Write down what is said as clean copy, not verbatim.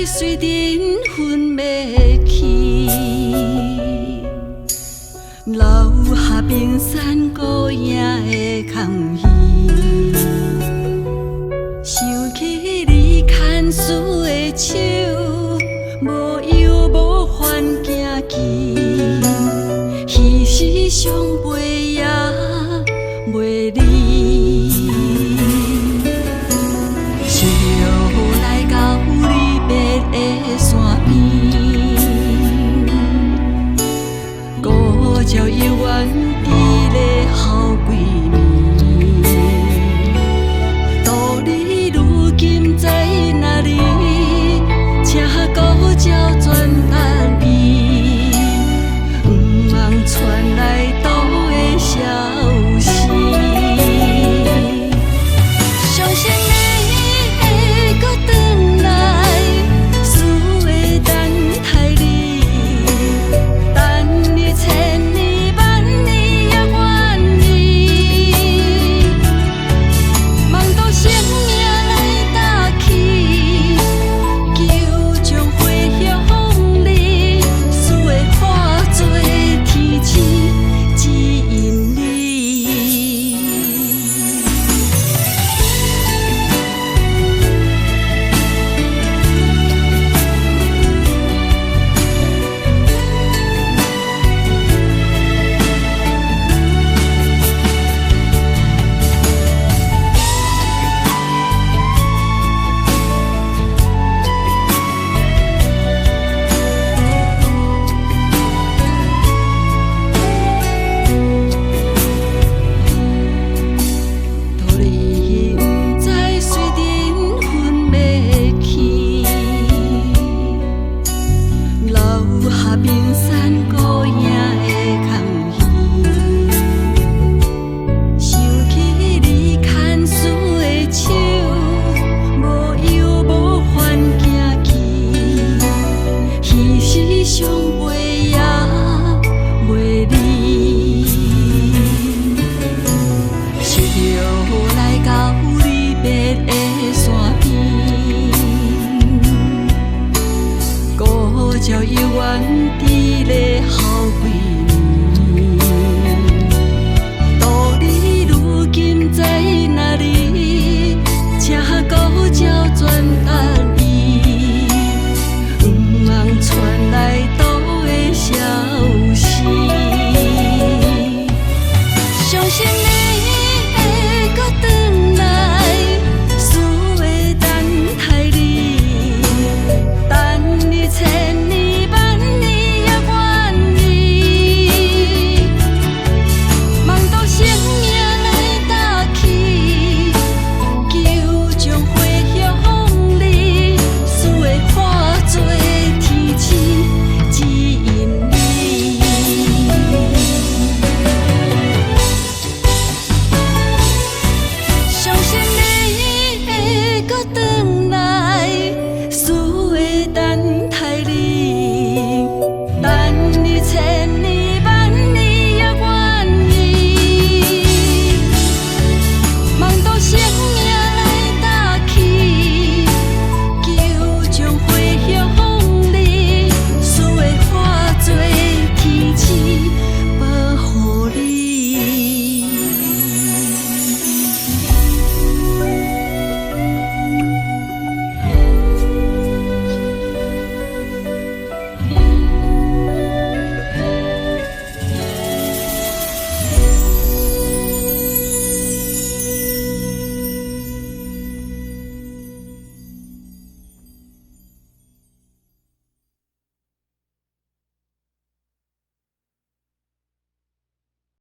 在水阵昏灭去，留下冰山孤影的空虚。想起你牵丝的手，无忧无烦行去，彼时相陪也袂离。想着来到离别的山边，孤照幽怨伫咧后归暝。道理如今在哪里？请孤照转达你，不望传来倒的消息。相信你会搁转来，思会等待你，等你千年万年也愿意。梦到生命来搭起，求将回响你，思会化作天星，指引你。道理不在水阵昏灭去，留下冰山孤影的空虚。想起你牵丝的手，无忧无烦行去，彼时相陪也袂离。想着来到离别的山边，孤照幽怨伫咧后归暝。道理如今在哪里？请孤照转达你，不望传来倒的消息。相信你会搁转来，思会等待你，等你千年万年也愿意。梦到生命来搭起，求将回响你，思会化作天星，指引你。相信你会搁转